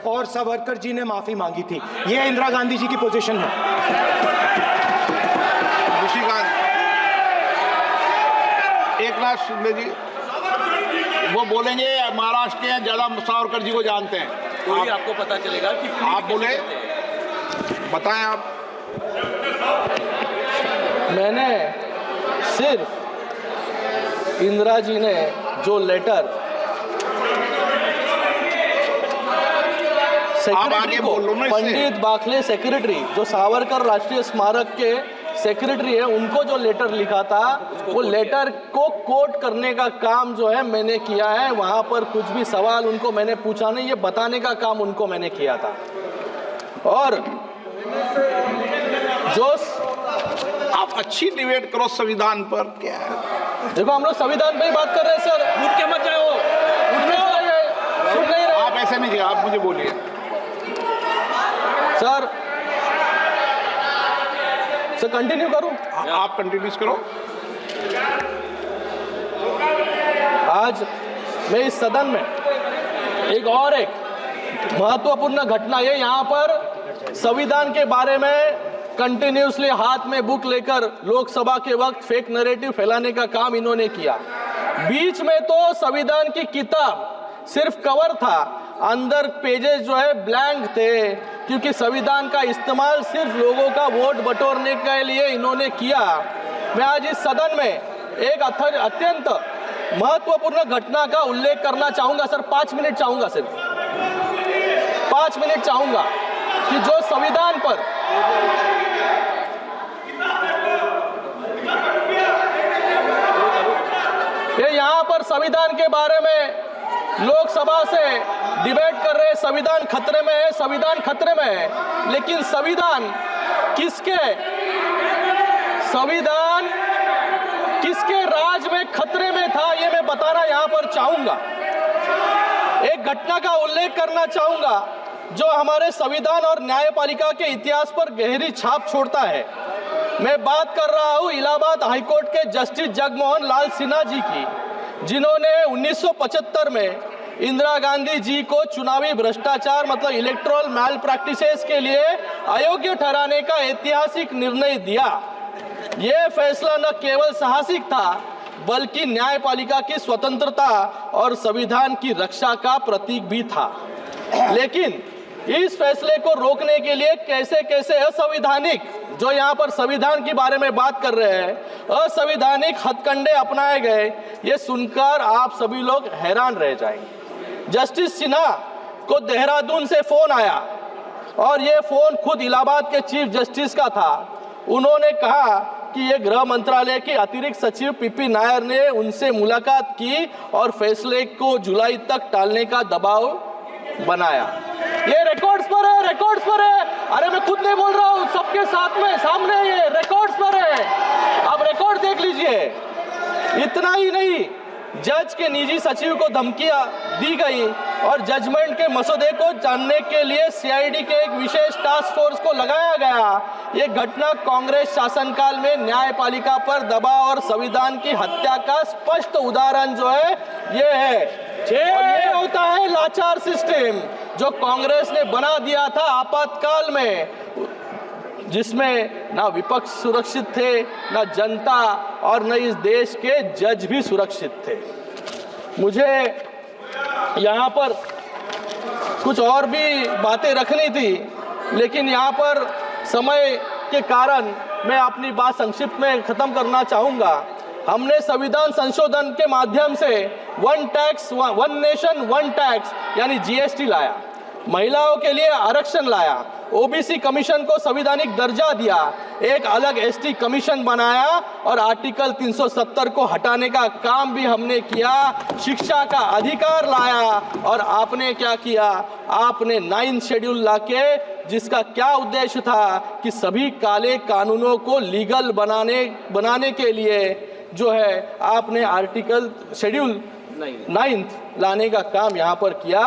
और सावरकर जी ने माफी मांगी थी। ये इंदिरा गांधी जी की पोजीशन है। एकनाथ शिंदे जी वो बोलेंगे, महाराष्ट्र के ज्यादा सावरकर जी को जानते हैं, तो ये आपको पता चलेगा कि आप बोले, बताएं आप। मैंने सिर्फ इंदिरा जी ने जो लेटर सेक्रेटरी को, पंडित बाखले सेक्रेटरी जो सावरकर राष्ट्रीय स्मारक के सेक्रेटरी है, उनको जो लेटर लिखा था, वो लेटर को कोट करने का काम जो है मैंने किया है। वहां पर कुछ भी सवाल उनको मैंने पूछा नहीं, ये बताने का काम उनको मैंने किया था। और जो आप अच्छी डिबेट करो संविधान पर, क्या है? देखो हम लोग संविधान पे ही बात कर रहे हैं सर। उठ के मत जाओ, सुन नहीं रहे आप ऐसे नहीं, आप मुझे बोलिए सर। सर कंटिन्यू करूं? आप कंटिन्यूस करो। आज मैं इस सदन में एक महत्वपूर्ण घटना है। यहाँ पर संविधान के बारे में कंटिन्यूसली हाथ में बुक लेकर लोकसभा के वक्त फेक नैरेटिव फैलाने का काम इन्होंने किया। बीच में तो संविधान की किताब सिर्फ कवर था, अंदर पेजेस जो है ब्लैंक थे, क्योंकि संविधान का इस्तेमाल सिर्फ लोगों का वोट बटोरने के लिए इन्होंने किया। मैं आज इस सदन में एक अत्यंत महत्वपूर्ण घटना का उल्लेख करना चाहूंगा सर। 5 मिनट चाहूंगा, सिर्फ 5 मिनट चाहूंगा कि जो संविधान पर ये यहाँ पर संविधान के बारे में लोकसभा से डिबेट कर रहे, संविधान खतरे में है, संविधान खतरे में है। लेकिन संविधान किसके राज में खतरे में था, ये मैं बताना यहाँ पर चाहूंगा। एक घटना का उल्लेख करना चाहूंगा जो हमारे संविधान और न्यायपालिका के इतिहास पर गहरी छाप छोड़ता है। मैं बात कर रहा हूँ इलाहाबाद हाईकोर्ट के जस्टिस जगमोहन लाल सिन्हा जी की, जिन्होंने 1975 में इंदिरा गांधी जी को चुनावी भ्रष्टाचार मतलब इलेक्टोरल मैल प्रैक्टिसेस के लिए अयोग्य ठहराने का ऐतिहासिक निर्णय दिया। यह फैसला न केवल साहसिक था, बल्कि न्यायपालिका की स्वतंत्रता और संविधान की रक्षा का प्रतीक भी था। लेकिन इस फैसले को रोकने के लिए कैसे कैसे असंवैधानिक, जो यहाँ पर संविधान के बारे में बात कर रहे हैं, असंवैधानिक हथकंडे अपनाए गए, ये सुनकर आप सभी लोग हैरान रह जाएंगे। जस्टिस सिन्हा को देहरादून से फोन आया और ये फोन खुद इलाहाबाद के चीफ जस्टिस का था। उन्होंने कहा कि ये गृह मंत्रालय के अतिरिक्त सचिव पीपी नायर ने उनसे मुलाकात की और फैसले को जुलाई तक टालने का दबाव बनाया। ये रिकॉर्ड्स पर है, रिकॉर्ड्स पर है। अरे मैं खुद नहीं बोल रहा हूँ, सबके साथ में सामने ये रिकॉर्ड्स पर है, आप रिकॉर्ड देख लीजिए। इतना ही नहीं, जज के निजी सचिव को धमकियां दी गई और जजमेंट के मसौदे को जानने के लिए सीआईडी के एक विशेष टास्क फोर्स को लगाया गया। ये घटना कांग्रेस शासनकाल में न्यायपालिका पर दबाव और संविधान की हत्या का स्पष्ट उदाहरण जो है ये है। ये होता है लाचार सिस्टम जो कांग्रेस ने बना दिया था आपातकाल में, जिसमें ना विपक्ष सुरक्षित थे, ना जनता और न इस देश के जज भी सुरक्षित थे। मुझे यहाँ पर कुछ और भी बातें रखनी थी, लेकिन यहाँ पर समय के कारण मैं अपनी बात संक्षिप्त में खत्म करना चाहूँगा। हमने संविधान संशोधन के माध्यम से one tax one nation one tax यानी जीएसटी लाया, महिलाओं के लिए आरक्षण लाया, ओबीसी कमीशन को संवैधानिक दर्जा दिया, एक अलग एसटी कमीशन बनाया और आर्टिकल 370 को हटाने का काम भी हमने किया, शिक्षा का अधिकार लाया। और आपने क्या किया, आपने 9th शेड्यूल लाके, जिसका क्या उद्देश्य था कि सभी काले कानूनों को लीगल बनाने के लिए जो है आपने आर्टिकल शेड्यूल 9th लाने का काम यहाँ पर किया।